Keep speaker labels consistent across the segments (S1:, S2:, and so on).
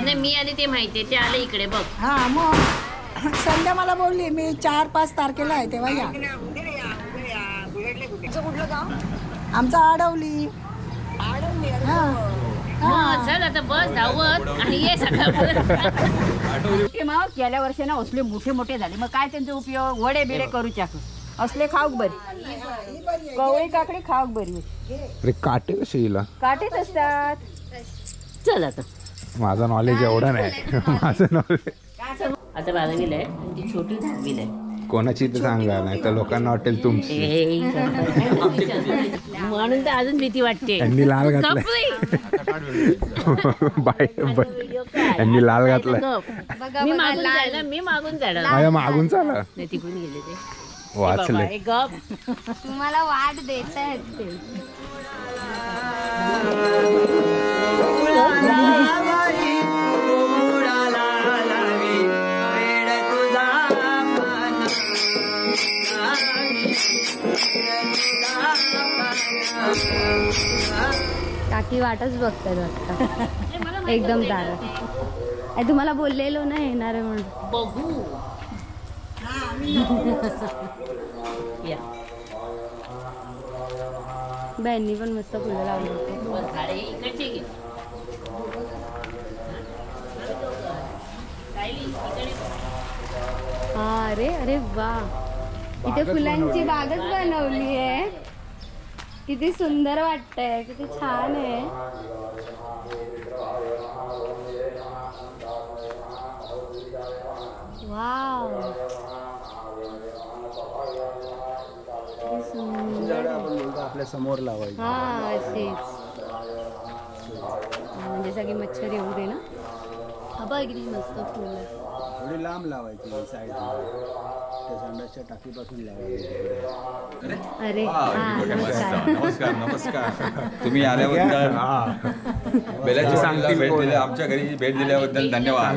S1: त्यांना मी आणि ते माहितीये, ते आले इकडे बघ.
S2: हा मग संध्या मला बोलली मी 4-5 तारखेला आहे तेव्हा या.
S3: कुठलं गाव?
S2: आमचा आडवली.
S1: चल आता बस धावत आणि ये सगळं.
S3: मग गेल्या वर्षी ना असले मोठे मोठे झाले, मग काय त्यांचा उपयोग? वडे बिडे करू चाक असले खाऊक बरी, कवळी काकडी खाऊक बरी.
S4: अरे काटे कसे हिला?
S3: काटेच असतात.
S1: चल आता
S4: माझं नॉलेज एवढं नाही. माझं नॉलेज
S1: आता 12वीला आहे आणि ती छोटी 10वीला आहे.
S4: कोणाची तर सांगा, नाही तर लोकांना वाटेल तुमची.
S1: म्हणून तर अजून भीती वाटते.
S4: यांनी लाल घातलाय. बाय यांनी लाल घातलाय.
S1: मी मागून जायला, मी मागून जाणार.
S4: माझ्या मागून चाला.
S1: नाही तिकडून गेले ते
S4: वाचले.
S1: गप
S5: तुम्हाला वाट देत आहेत ते. काकी वाटच बघतात वाटतं एकदम दारात. तुम्हाला बोललेलो ना येणार आहे म्हणून.
S1: बघू या
S5: बहिणी पण मस्त फुलं लावली होती.
S1: झाडे इकडचे घे.
S5: हा अरे अरे वा, इथे फुलांची बागच बनवली आहे. किती सुंदर वाटतंय, किती छान आहे. वाव
S6: आपल्या समोर लावायची.
S5: हा अशीच म्हणजे सगळी मच्छर येऊ दे ना. हा बघ किती मस्त फुल.
S6: थोडी लांब लावायची साईड, त्या संडासच्या टाकीपासून लावायची.
S5: अरे
S7: नमस्कार नमस्कार. तुम्ही आल्याबद्दल, बेलाची सांगली भेट दिली, आमच्या घरी भेट दिल्याबद्दल धन्यवाद.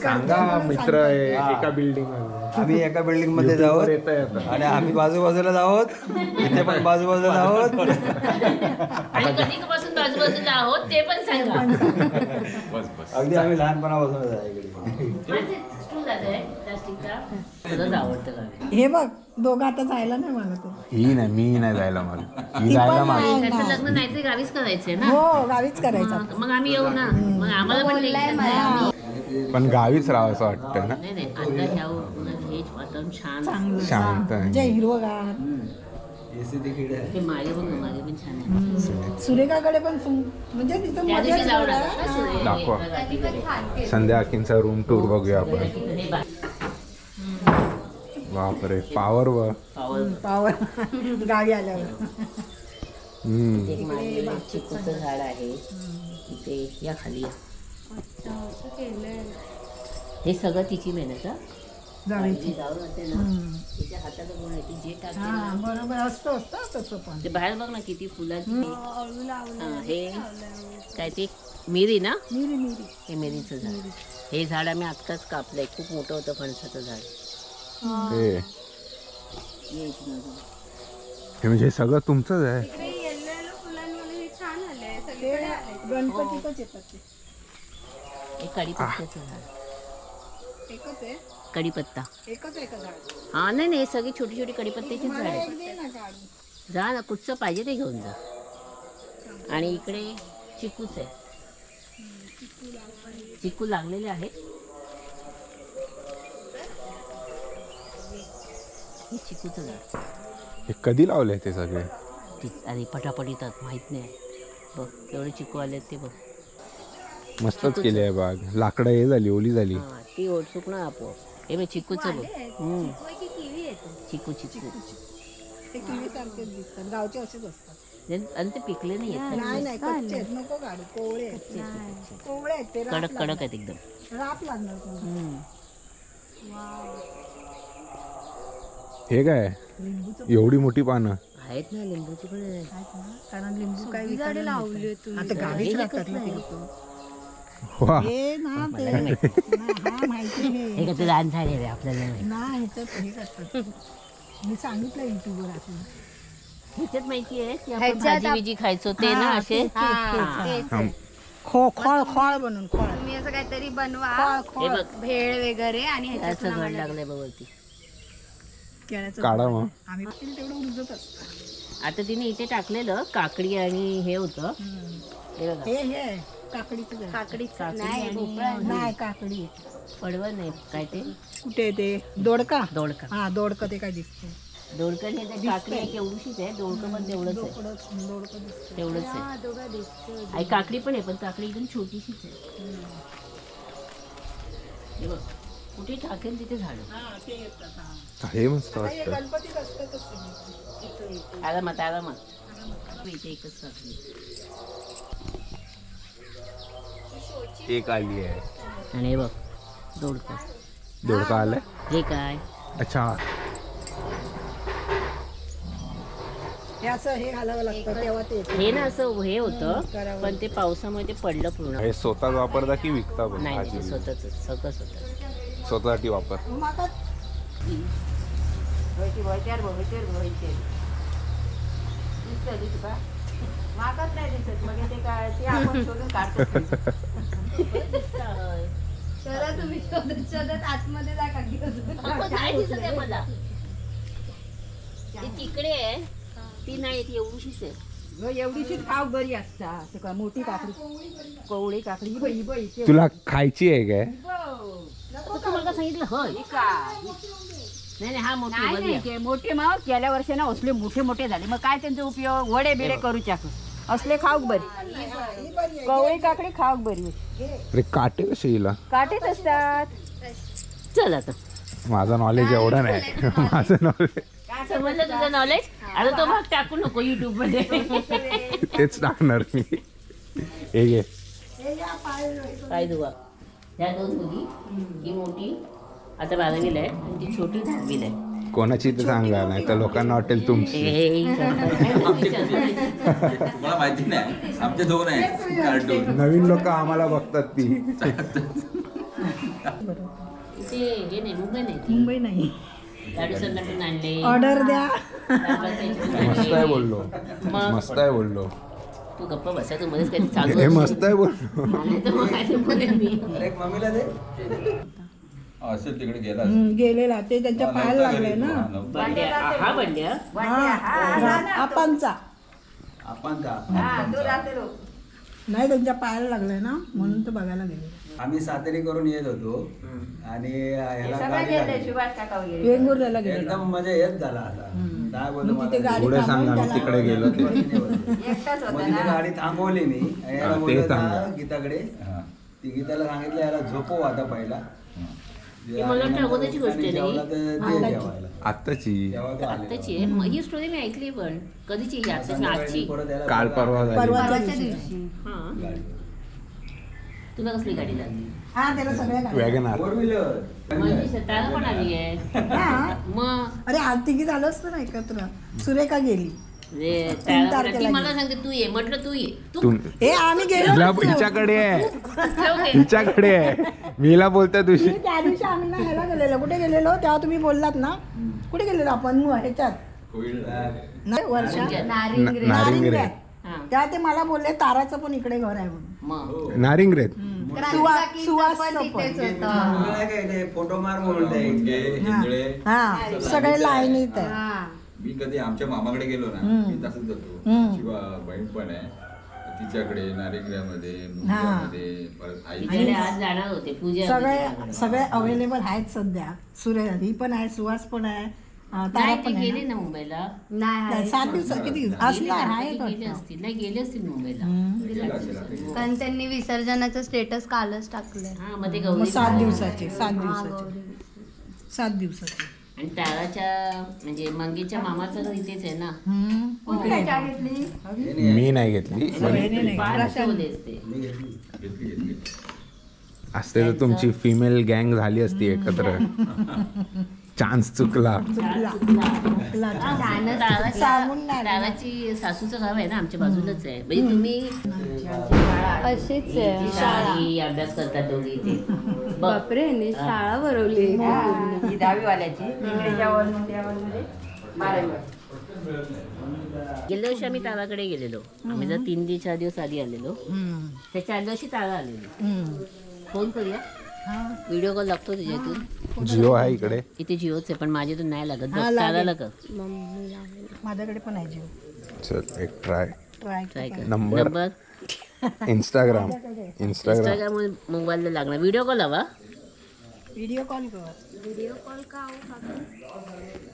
S4: सांगा मित्र आहे एका बिल्डिंग.
S6: आम्ही एका बिल्डिंग मध्ये आहोत आणि आम्ही बाजूबाजूला आहोत. इथे पण बाजूबाजूला आहोत.
S1: आणि कधीपासून बाजूबाजूला आहोत ते पण सांगा.
S7: बस बस.
S6: अगदी आम्ही लहानपणापासूनच आहे इकडे.
S2: हे बघ दोघं आता जायला नाही मला तो.
S4: ही नाही, मी नाही जायला. मला ही जायला मागे.
S1: त्याचं लग्न नाही तर गावीच करायचंय ना.
S2: हो गावीच करायचं.
S1: मग आम्ही येऊ ना. मग आम्हाला पण टेन्शन नाही.
S4: पण गावीच राहावं असं वाटतं ना.
S1: नाही नाही आता ह्या हेच वातावरण छान
S4: शांत आहे.
S2: जे हिरवगार.
S1: ते मागे बघ, मागे पण छान आहे.
S2: सुरेखाकडे पण म्हणजे तिथं
S1: त्या
S2: मजा
S1: दिवशी जाऊ नका.
S4: दाखवा. संध्या अखींचा रूम टूर बघूया आपण. बापरे पावर व
S2: पावर गावी आल्यावर.
S1: एक मागे चिकूचं झाड आहे इथे, या खाली या. हे सगळं तिची मेहनत.
S2: जावीची.
S1: जाऊन असते ना तिच्या हाताचं गुण आहे. ती जे टाकते
S2: हा बरोबर असतं तसं पण.
S1: ते बाहेर बघ ना किती फुलाची. हे काय ते मिरी ना.
S2: मिरी
S1: हे मिरीचं झाड. हे झाड आम्ही आत्ताच कापलंय. खूप मोठं होतं फणसाचं झाड.
S4: हे म्हणजे सगळं तुमचंच आहे.
S2: गणपतीतच येतात ते.
S1: एक कढीपत्त्याचं झाड.
S2: एकच आहे.
S1: कढीपत्ता
S2: एकच आहे का झाड?
S1: हा नाही नाही, सगळी छोटी छोटी कढीपत्त्याची झाड आहे.
S2: दे ना काढून.
S1: जा ना, कुठचं पाहिजे ते घेऊन जा. आणि इकडे चिकूच आहे. चिकू लागलेले आहेत. हे चिकूचं झाड.
S4: हे कधी लावले ते सगळे?
S1: अरे पटापट येतात, माहित नाही. बघ एवढे चिकू आले ते बघ.
S4: मस्तच केली आहे बाग. लाकडं हे झाली, ओली झाली.
S1: हा ती ओढसूक ना आपोआप. हे बघ चिकूचं बघ. चिकू चिकू
S2: ते किवी सारखेच दिसतात. गावचे असेच असतात.
S1: आणि ते पिकले नाही आहेत.
S2: नाही नाही कच्चे आहेत. नको काढू. कोवळे आहेत. कोवळे आहेत ते.
S1: कडक कडक आहेत एकदम.
S2: राप लागणार तुम्हाला.
S4: हे काय एवढी मोठी पानं
S1: आहेत ना. लिंबूची पण आहेत.
S2: कारण लिंबू काय झाडे लावली आता गावीच राहतात ना ते लोक.
S4: वा.
S2: हे ना ते हा माहिती
S1: हे का ते लहान झाले रे आपल्याला.
S2: नाही ह्याच्यात हे करतात. मी सांगितलं युट्यूबवर आपण.
S1: ह्याच्यात माहितीये की आपण
S5: ह्याच्यात
S1: भाजी बिजी खायचो ते ना असे
S2: खोळ बनून खोळ
S5: तुम्ही असं काहीतरी बनवा
S1: हे बघ
S5: भेळ वगैरे आणि ह्याच्यातून
S1: त्याचं घड लागलंय बघ वरती.
S2: केळ्याचं
S4: काढा मग.
S2: आम्ही तेवढं उजत असतं.
S1: आता तिने इथे टाकलेलं काकडी आणि हे होतं हे बघा
S2: हे काकडीचं झाड.
S5: काकडीचं नाही भोपळा
S2: नाही काकडी
S1: पडवळ नाही काय ते
S2: कुठे ते दोडका
S1: दोडका
S2: हा दोडका ते काय दिसतं
S1: दोडकं हे ते काकडी आहे केवढीशीच आहे दोडकं पण तेवढंच आहे
S2: दोडका दिसतं.
S1: तेवढंच आहे
S5: दोघं दिसतो
S1: आणि काकडी पण आहे पण काकडी एकदम छोटीशीच आहे हे बघ कुठे टाकेल तिथे झाड
S4: हे मस्त वाटतं.
S2: गणपतीत असतं तसं.
S1: आरामात आरामात इथे एकच काकडी
S4: एक आली आहे.
S1: आणि हे बघ दोडकं
S4: दोडका आलाय.
S1: हे काय
S4: अच्छा
S2: हे असं हे घालावं लागतं तेव्हा ते येतं.
S1: हे ना असं हे होतं पण ते पावसामुळे ते पडलं पूर्ण
S4: हे स्वतः वापरता की विकता पण
S1: नाही
S4: भाजी?
S1: नाही, स्वतःच सगळं स्वतः
S4: स्वतःसाठी वापर.
S3: मागत नाही दिसत मग ते काय ते आपण शोधून काढतो
S5: चला तुम्ही शोधत आतमध्ये जा काकी
S1: नाही दिसत आहे मला ती तिकडे आहे ती नाही ती एवढीशीच आहे
S3: एवढीशीच खाव बरी असता ते काय मोठी काकडी कवळी काकडी ही बाई ते
S4: तुला खायची आहे काय?
S1: तुम्हाला सांगितलं होय नाही नाही हा मोठी
S3: नाही
S1: बरी आहे.
S3: ते मोठे मग गेल्या वर्षी ना असले मोठे मोठे झाले मग काय त्यांचा उपयोग वडे बिडे करू चाक असले खाऊक बरी कवळी काकडी खाऊक बरी
S4: अरे काटे कसे हिला?
S3: काटेच असतात
S1: चल आता
S4: माझं नॉलेज एवढं नाही. माझं नॉलेज
S1: समजलं तुझं नॉलेज आता तो भाग टाकू नको युट्यूब मध्ये
S4: तेच टाकणार मी. हे घे.
S1: काय दुवा ह्या दोन मुली ही मोठी आता 12वीला आहे आणि ती छोटी 10वीला आहे.
S4: कोणाची ते सांगा नाही तर लोकांना वाटेल तुमची.
S7: तुम्हाला माहिती नाही आमचे दोन आहेत कार्टून.
S4: नवीन लोक आम्हाला बघतात ती.
S1: इथे हे नाही मुंबई नाही ती.
S2: मुंबई नाही
S1: लाडू संघटन आणले
S2: ऑर्डर द्या.
S4: मस्त आहे बोललो. मस्त आहे बोललो.
S1: तू गप्पा बसा तू मध्येच काही चालू
S4: हे
S1: असतं.
S4: मस्त आहे बोललो.
S1: नाही तर मग काय ते बोलेन मी.
S6: अरे मम्मीला दे.
S7: असेल तिकडे गेला
S2: गेलेला ते त्यांच्या पायाला लागलंय ना
S1: बंड्या हा बंड्या
S2: आपांचा
S6: आपण का
S2: नाही त्यांच्या पायाला लागलंय ना म्हणून तर बघायला गेले.
S6: आम्ही सातेरी करून येत होतो आणि ह्याला गाडी लागली.
S3: सुभाष काका वगैरे
S2: वेंगुर्ल्याला गेले.
S6: एकदम म्हणजे हेच झाला आता काय बोलतो
S2: मग तिथे
S6: मला.
S2: गाडी
S4: पुढे सांगा
S2: थांबवून
S4: मी तिकडे गेलो ते.
S3: एकटाच
S6: मग
S3: होता
S6: तिथे
S3: ना
S6: गाडी थांबवली मी आणि याला
S4: ते
S6: बोललो
S4: सांगा.
S6: जा गीताकडे.
S7: हा.
S6: ती गीताला सांगितलं याला झोपव आता पहिला.
S1: ती मला वाटतं अगोदरची गोष्ट आहे
S6: जेवला तर दे जेवायला.
S4: आत्ताची
S6: तेव्हा तो आलेला.
S1: आत्ताची आहे मग ही स्टोरी मी ऐकली पण कधीची ही आत्ताची
S6: संध्याकाळी
S1: आजची
S6: परत याला
S4: काल परवा झाली.
S2: परवाच्या
S5: परवाच्या
S2: दिवशी
S5: दिवशी
S1: हा
S6: गाडी.
S1: तुला कसली गाडी लागली
S2: हा त्याला सगळ्या गाड्या.
S4: वॅगनार.
S6: Four wheeler.
S1: माझी सतारा पण आली आहे
S2: हा.
S1: मग
S2: अरे आज तिघी झालं असतं ना एकत्र. सुरेखा गेली.
S1: रे,
S2: 3
S1: त्याला
S2: तारखेला
S1: ती मला सांगते तू ये म्हटलं तू ये तू
S4: तू
S2: हे आम्ही गेलो
S4: हिला
S2: नव्हतो.
S4: हिच्याकडे आहे.
S1: ठेव घे.
S4: हिच्याकडे आहे. मीला बोलता तुझी.
S2: ते त्या दिवशी आम्ही ना ह्याला गेलेलो. कुठे गेलेलो तेव्हा तुम्ही बोललात ना. कुठे गेलेलो आपण ह्याच्यात नाही वर्षा
S5: नारिंग
S4: नारिंगरे.
S1: हा
S2: तेव्हा ते मला बोलले ताराचं पण इकडे घर आहे म्हणून.
S1: मग
S4: नारिंगरेत.
S2: सुवास
S5: पण तिथेच
S6: तुला
S5: होतं
S6: नाही काय ते फोटो मार म्हणून ते.
S7: हिंगळे
S2: हा सगळे लाईनीत आहे.
S5: हा
S7: मी कधी आमच्या मामाकडे गेलो ना मी तसंच जातो
S2: हम्म.
S7: शिवा बहीण पण आहे तिच्याकडे नारिंगऱ्यामध्ये मुंबईमध्ये परत आई
S1: तिकडे आज जाणार होते पूजा होती
S2: सगळे
S1: तिच्याकडे.
S2: सगळे अवेलेबल आहेत सध्या. सूर्य ही पण आहे सुहास पण आहे तारा
S1: नाही ते
S2: पण आहे
S1: गेले
S2: ना.
S1: ना मुंबईला
S2: नाही, 7 दिवस किती असणार आहे
S1: गेले असतील नाही गेले असतील मुंबईला
S7: गेला असेल आता.
S5: कारण त्यांनी विसर्जनाचं स्टेटस कालच टाकलंय
S1: हा मग ते
S2: मग
S1: गौरी
S2: 7 दिवसाचे 7 दिवसाचे
S1: आणि ताराच्या म्हणजे मंगेच्या मामाचं घर इथेच आहे ना
S4: मी नाही घेतली.
S1: फार शोध असते
S6: मी घेतली.
S7: घेतली
S4: असते तर तुमची फिमेल गँग झाली असती एकत्र. चान्स चुकला.
S1: ताराची सासूचं गाव आहे ना आमच्या बाजूलाच आहे म्हणजे तुम्ही
S5: अशीच आहे
S1: ती शाळी अभ्यास करतात दोघी इथे बघ.
S5: बापरे यांनी शाळा भरवली
S3: ही 10वी वाल्याची इंग्रजीच्या वर 12वी
S1: गेल्या वर्षी आम्ही ताराकडे गेलेलो. आम्ही जर 3-4 दिवस आधी आलेलो. त्याच्या आदल्या वर्षी तारा आलेलो. फोन करूया, व्हिडिओ कॉल लागतो तुझ्यातून.
S4: जिओ आहे इकडे.
S1: इथे जिओच आहे पण माझ्यातून नाही लागत. ताराला कर.
S2: माझ्याकडे पण आहे जीव.
S4: चल एक ट्राय
S1: ट्राय कर.
S4: नंबर इंस्टाग्राम
S1: इंस्टाग्राम मोबाईलला लागणार. व्हिडिओ कॉल हवा.
S2: व्हिडिओ कॉल कर.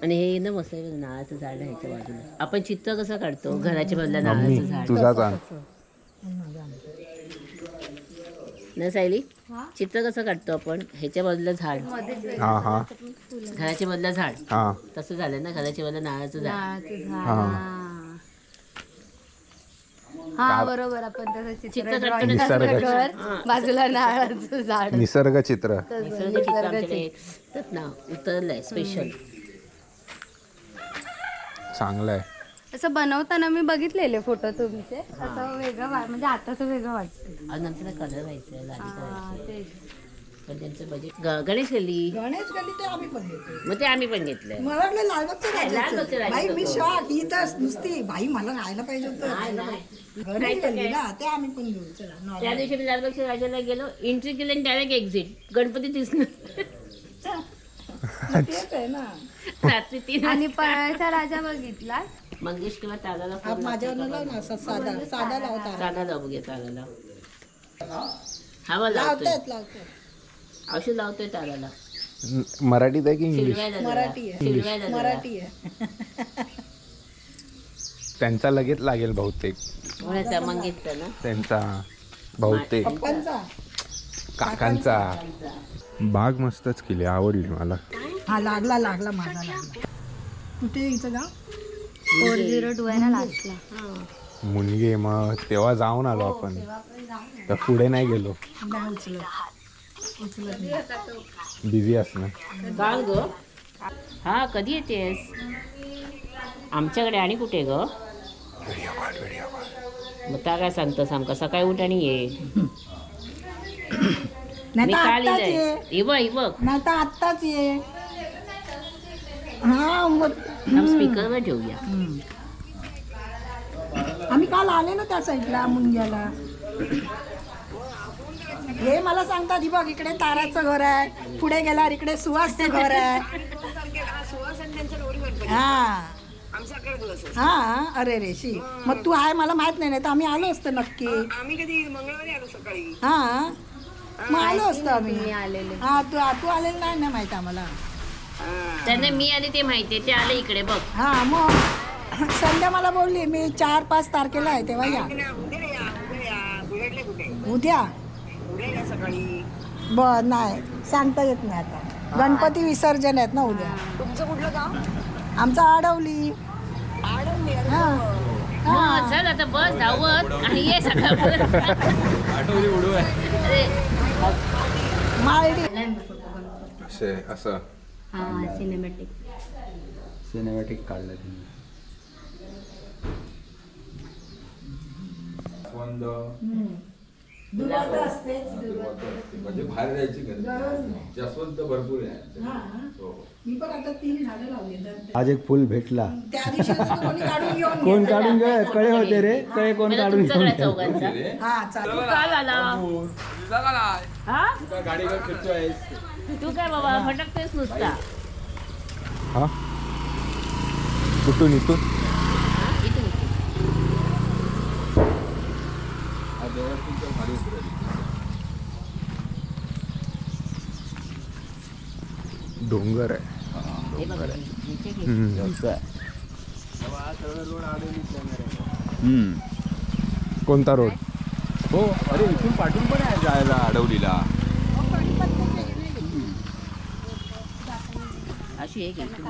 S1: आणि हे ना मस्त आहे, नारळाचं झाड आहे ह्याच्या बाजूला. आपण चित्र कसं काढतो घराच्या बाजूला
S4: मम्मी
S1: नारळाचं झाड.
S4: तुझाच आण.
S1: ना सायली, चित्र कसं काढतो आपण ह्याच्या बाजूला झाड,
S4: हा हा
S1: घराच्या बाजूला झाड,
S4: हा
S1: तसं झालं ना. घराच्या बाजूला नारळाचं झाड.
S5: हा बरोबर. आपण तसं
S1: चित्र
S5: चित्र
S1: काढतो
S4: निसर्ग
S5: घर, बाजूला नारळाचं झाड.
S4: निसर्ग चित्र.
S1: निसर्ग चित्र आमच्याकडे येतात ना, उतरलंय स्पेशल.
S4: चांगलं आहे.
S5: असं बनवताना मी बघितलेले फोटो तुमचे. असं वेगळं म्हणजे आताचं वेगळं वाटतं.
S1: आणि नंतर कलर व्हायचं, लाली
S5: हा,
S1: करायचं.
S5: तेच.
S1: पण त्यांचं बजेट गणेश गल्ली,
S2: गणेश गल्ली ते आम्ही पण घेतो.
S1: मग ते आम्ही पण घेतलंय.
S2: मला वाटलं लालबागचं
S1: लालबागचं
S2: राजाचं.
S1: राजाचं
S2: बाई मी
S1: होतं.
S2: शॉक. ही तर नुसती बाई मला राहायला पाहिजे होतं. गणेश गल्ली ना ते आम्ही पण घेऊ. चला
S1: त्या
S2: normal.
S1: दिवशी मी लालबागच्या राजाला गेलो, एंट्री केली आणि डायरेक्ट एक्झिट. गणपती दिसणार
S2: मग तेच आहे ना.
S1: रात्री 3
S5: आणि पळाचा राजा बघितला.
S1: मंगेश किंवा ताराला
S2: आप माझ्यावर लाव ना असा साधा साधा लावता.
S1: तारा लावू घे ताराला. हवा लावतोय,
S2: लावतात.
S1: औषध लावतोय ताराला.
S4: मराठीत आहे की इंग्लिश?
S1: शिलवायला जरा.
S2: मराठी आहे.
S1: शिलवायला जरा.
S2: मराठी आहे.
S4: त्यांचा लगेच लागेल बहुतेक.
S1: कोणाचा? मंगेशचा ना.
S4: त्यांचा बहुतेक
S2: पप्पांचा.
S4: काकांचा. बाग मस्तच केली, आवडली मला.
S2: हा लागला माझा लागला. कुठे इथं गाव?
S5: 402 आहे ना लास्टला.
S4: मुनगे मग तेव्हा जाऊन आलो आपण, तर पुढे नाही गेलो.
S2: नाही उचलत.
S4: बिझी असणं.
S1: काय ग? हा कधी येतेस आमच्याकडे? आणि कुठे ग? मग त्या काय सांगतस आमका? सकाळी उठ आणि ये.
S2: नाही
S1: मी
S2: तर
S1: काल
S2: आत्ताच ये.
S1: ये बघ.
S2: नाही तर आत्ताच ये. हा मग
S1: स्पीकरवर ठेवूया.
S2: आम्ही काल आले ना त्या साईडला मुंग्याला. हे मला सांगतात ही बघ इकडे ताराचं घर आहे, पुढे गेल्यावर इकडे सुहासचं घर आहे. हा हा. अरे रेशी, मग तू आहे मला माहित नाही, तर आम्ही आलो असतो नक्की.
S8: आम्ही कधी मंगळवारी आलो सकाळी.
S2: हा मग आलो असतो आम्ही.
S5: आलेले.
S2: हा तू आलेलं नाही ना माहित आम्हाला.
S1: त्यांना मी आणि ते माहितीये, ते आले इकडे बघ.
S2: हा मग संध्या मला बोलली मी 4-5 तारखेला आहे तेव्हा या.
S8: बुलेटले कुठे?
S2: उद्या
S8: उद्या सकाळी.
S2: नाही सांगता येत नाही आता. गणपती विसर्जन आहेत ना उद्या.
S8: तुमचं कुठलं गाव?
S2: आमचा आडवली. हा
S1: मग चल आता बस धावत आणि ये सकाळ.
S2: माळडी.
S4: असं
S5: हा सिनेमॅटिक.
S6: सिनेमॅटिक काढलं
S7: म्हणजे बाहेर जायची गरज जास्वंत भरपूर आहे.
S2: मी पण आता 3 झाडं लावली.
S6: आज एक फुल भेटला.
S2: त्या दिवशी कोणी काढून घेऊन
S6: कोण काढून घे? कळे होते रे, कळे कोण काढून घेऊन
S1: तुमच्याकडे
S6: गेले?
S1: चौघांचा.
S2: हा चालेल.
S1: तू काल आला? हा?
S7: गाडीवर फिरतोय.
S1: तू काय बाबा भटकतेस नुसता.
S4: हा कुठून इथून?
S1: इथून इथून.
S4: डोंगर आहे.
S1: हे बघ, इथे घे.
S4: कोणता रोड?
S7: हो, अरे इथून पाठवून पण आहे जायला आडवलीला.
S1: अशी एक इथून.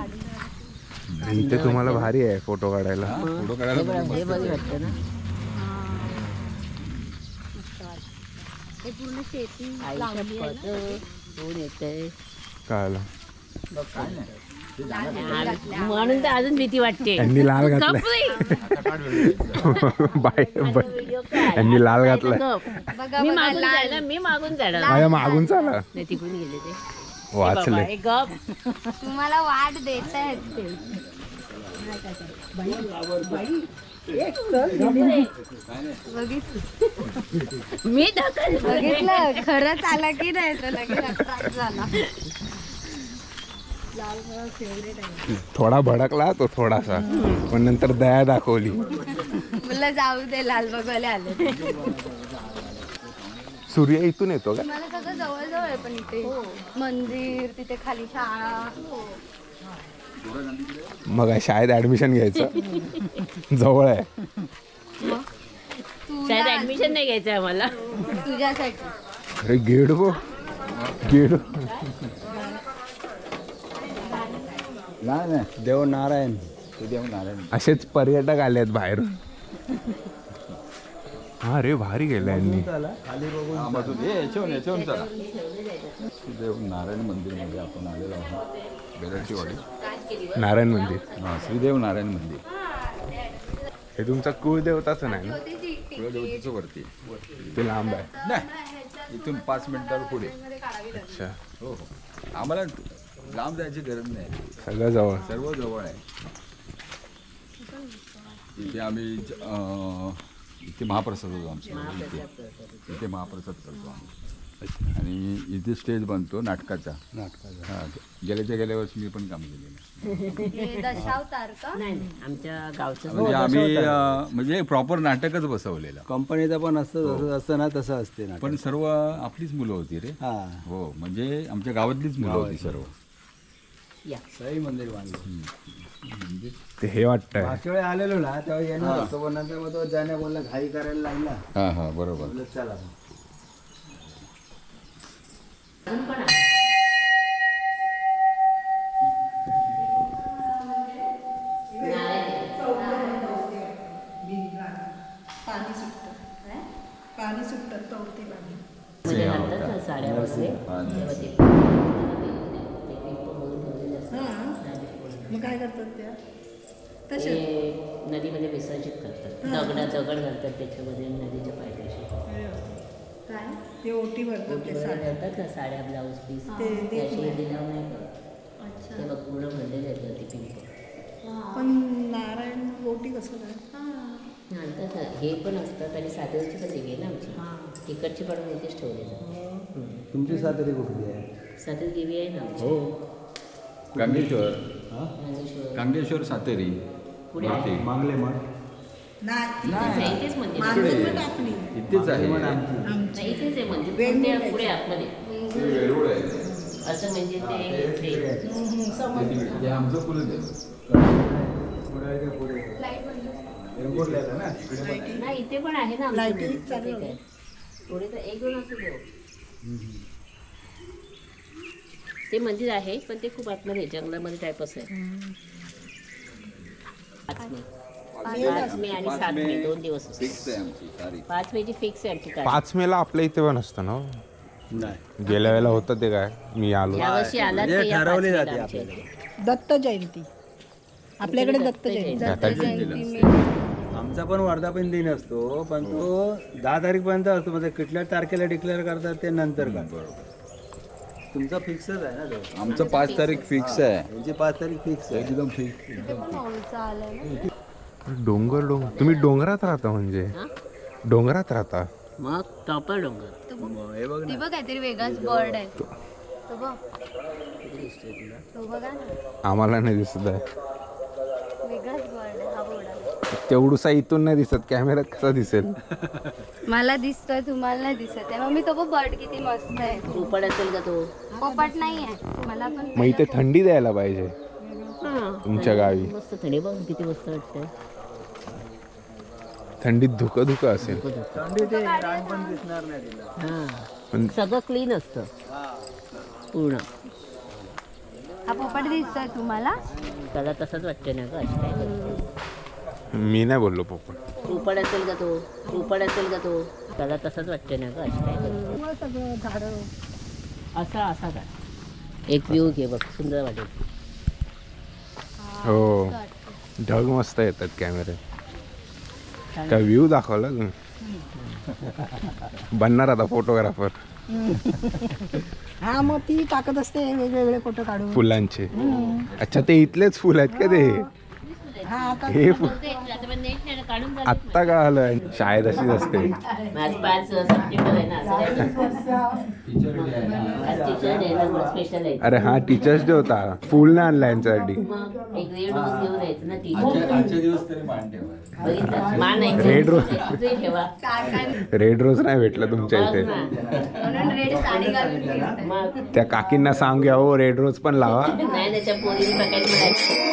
S4: आणि इथे तुम्हाला भारी आहे फोटो काढायला.
S7: फोटो काढायला
S1: हे बरं वाटतं ना.
S5: हे पूर्ण शेती
S1: आईच्या पत कोण येतंय
S4: कळलं.
S1: म्हणून तर अजून भीती वाटते.
S4: यांनी लाल घातलाय. बाय यांनी लाल घातलाय.
S1: मी मागून जायला, मी मागून जाणार.
S4: माझ्या मागून चाला.
S1: नाही तिकडून गेले ते.
S4: वाचले.
S1: हे गप.
S5: तुम्हाला वाट देत आहेत ते.
S1: मी ढकल
S5: बघितलं खरंच आला की नाही तो लगेच attract झाला.
S4: थोडा भडकला तो थोडासा, पण नंतर दया दाखवली.
S5: मला जाऊ दे, लालबागवाले आले.
S4: सूर्य इथून येतो का?
S5: मला सगळं जवळ जवळ आहे, पण इथे मंदिर, तिथे खाली शाळा.
S4: मग काय शाळेत ऍडमिशन घ्यायचं जवळ आहे.
S1: शाळेत ऍडमिशन नाही घ्यायचं आम्हाला.
S5: तुझ्यासाठी
S4: अरे गेडो गेडो.
S6: नाही देव नारायण, ते देव नारायण.
S4: असेच पर्यटक आले आहेत बाहेर. हा रे भारी गेला यांनी.
S7: याच्यावरून चला. श्रीदेव नारायण मंदिरमध्ये आपण आलेलो आहोत, बेलाची वाडी.
S4: नारायण मंदिर.
S7: हां, श्रीदेव नारायण मंदिर.
S4: हे तुमचा कुळदेवताचं नाही ना?
S7: कुलदेवतेचं वरती
S4: ते लांब आहे.
S7: नाही, इथून 5 मिनिटावर पुढे.
S4: अच्छा,
S7: हो हो, आम्हाला लांब जायची गरज नाही,
S4: सगळं जवळ.
S7: सर्व जवळ आहे. इथे आम्ही इथे महाप्रसाद होतो आमचा. इथे महाप्रसाद करतो आम्ही, आणि इथे स्टेज बनतो नाटकाचा. हां, गेल्या वर्षी मी पण काम केलेलं.
S5: हे दशावतार का?
S1: नाही नाही, आमच्या गावचं
S7: म्हणजे आम्ही म्हणजे प्रॉपर नाटकच बसवलेलं.
S6: कंपनीचं पण असतं, जसं असतं ना तसं असते ना.
S7: पण सर्व आपलीच मुलं होती रे.
S6: हा,
S7: हो, म्हणजे आमच्या गावातलीच मुलं होती सर्व.
S1: या
S6: सही मंदिर बांधलं.
S4: ते हे वाटतंय.
S6: मागच्या वेळी आलेलो ना तेव्हा येणार होतो, पण नंतर मग तो जाण्या बोलला, घाई करायला लागला.
S7: हां हां, बरोबर.
S6: बोललो, चला.
S2: पाणी सुटतं तवते पाणी.
S1: मध्ये घालतात ना साड्या वगैरे, तेव्हा ते
S2: मग काय करतात त्या?
S1: ते नदीमध्ये विसर्जित करतात. दगड घालतात त्याच्यामध्ये नदीच्या पायथ्याशी.
S2: काय ते ओटी भरतात ते
S1: वगैरे घालतात ना साड्या, ब्लाऊज पीस, त्याशी दिलाव नाही करत. ते बघ पूर्ण भरलेले आहेत ते पिंक.
S2: पण नारायण ओटी कसं काय?
S1: घालतात ना, हे पण असतात. आणि सातेरीची पण देवी आहे ना आमची, तिकडची पण इथेच ठेवलेलं.
S6: तुमची सातारी कुठली आहे?
S1: सातेरी देवी आहे ना आमची.
S7: हो, कांगेश्वर सातेरी
S1: पुढे
S7: वरती.
S6: मांगले मठ.
S2: नाही
S1: इथेच मंदिर
S2: मानगड आपली.
S7: इथेच आहे.
S1: नाही, इथेच आहे मंदिर, पण ते पुढे आतमध्ये
S7: वेरूळ आहे.
S1: असं म्हणजे ते
S7: हे आमचं कुलदेव.
S1: नाही, इथे पण आहे ना आमचं
S2: लाईटिंग
S1: मंदिर.
S2: चालू
S1: ते काय. पुढे तर 1-2 असू दे. ते मंदिर आहे, पण ते खूप आतमध्ये जंगलामध्ये टाईप असं आहे. 5 मे आणि 7 मे 2 दिवस असतात.
S7: फिक्स आहे आमची तारीख.
S1: 5 मेची फिक्स आहे आमची तारीख.
S4: 5 मेला आपल्या इथे पण असतं ना?
S6: नाही,
S4: गेल्या वेळेला होतं ते काय, मी आलो.
S1: यावर्षी आलात
S6: म्हणजे
S1: तर या 5
S6: ठरवली
S1: मेला
S6: जाते
S1: आमच्या
S6: आपल्याकडे.
S1: इथे.
S2: दत्त जयंती आपल्याकडे दत्त जयंती.
S4: आता
S6: आमचा पण वर्धापन दिन असतो, पण तो 10 तारीखपर्यंत असतो. म्हणजे कुठल्या तारखेला डिक्लेअर करतात ते नंतर का. तुमचा फिक्सच आहे ना तो.
S7: आमचं 5 तारीख फिक्स आहे.
S6: त्यांची 5 तारीख फिक्स आहे.
S7: एकदम फिक्स.
S5: मौलचा आलाय ना.
S4: डोंगर तुम्ही डोंगरात राहता म्हणजे? डोंगरात राहता
S1: मग टॉपर डोंगर.
S6: हे बघ
S5: ती बघ काहीतरी वेगळाच बर्ड आहे. तो बघ, तो बघा ना,
S4: आम्हाला नाही दिसत आहे.
S5: वेगळाच बर्ड आहे हा बोर्ड.
S4: तेवढूसा इथून नाही दिसत, कॅमेऱ्यात कसा दिसेल?
S5: मला दिसतोय, तुम्हाला नाही दिसत आहे. मग मी तो बघ बर्ड किती मस्त आहे.
S1: पोपट असेल का तो?
S5: पोपट नाही आहे मला पण.
S4: मग इथे थंडी द्यायला पाहिजे तुमच्या गावी.
S1: मस्त थंडी बघ किती मस्त वाटतंय.
S4: थंडीत धुकं असेल.
S6: थंडी ते रान पण दिसणार नाही तिला.
S1: हां, सगळं क्लीन असतं पूर्ण.
S5: हा पोपट दिसतोय तुम्हाला?
S1: त्याला तसंच वाटतं ना गं, असं काय करते.
S4: मी नाही बोललो पोपट.
S1: पोपट असेल का तो? पोपट असेल का तो? त्याला तसंच वाटतं ना गं, असं काय करते.
S2: सगळं झाडं
S1: असा का एक व्ह्यू घे बघ, सुंदर वाटेल.
S4: हो, ढग मस्त येतात कॅमेऱ्यात. काय व्ह्यू दाखवला तुम्ही? बनणार आता फोटोग्राफर.
S2: हा, मग ती टाकत असते वेगवेगळे फोटो काढून.
S4: फुलांचे. अच्छा, ते इथलेच फुल आहेत का ते?
S2: हा आता
S4: हे
S1: आता पण नेट नाही ना, काढून झालं.
S4: आत्ता का आलं शाळेत अशीच असते.
S1: आज 5 सप्टेंबर आहे ना, असं काय आज टीचर डे ना, स्पेशल आहे.
S4: अरे हा टीचर्स डे होता, फुल नाही आणला यांच्यासाठी.
S1: मग एक रेड रोज घेऊन यायचं ना टीचर.
S7: आजच्या दिवस तरी मान ठेवा.
S1: बघितलं मान नाही
S4: रेड रोज.
S1: तुझे ठेवा.
S4: रेड रोज नाही भेटलं तुमच्या
S1: बघ
S4: इथे.
S1: ना.
S5: म्हणून रेड साडी घालून फिरते.
S1: मग
S4: त्या काकींना सांगूया हो रेड रोज पण लावा.
S1: नाही त्याच्या पोरीने बघायला म्हणायचं.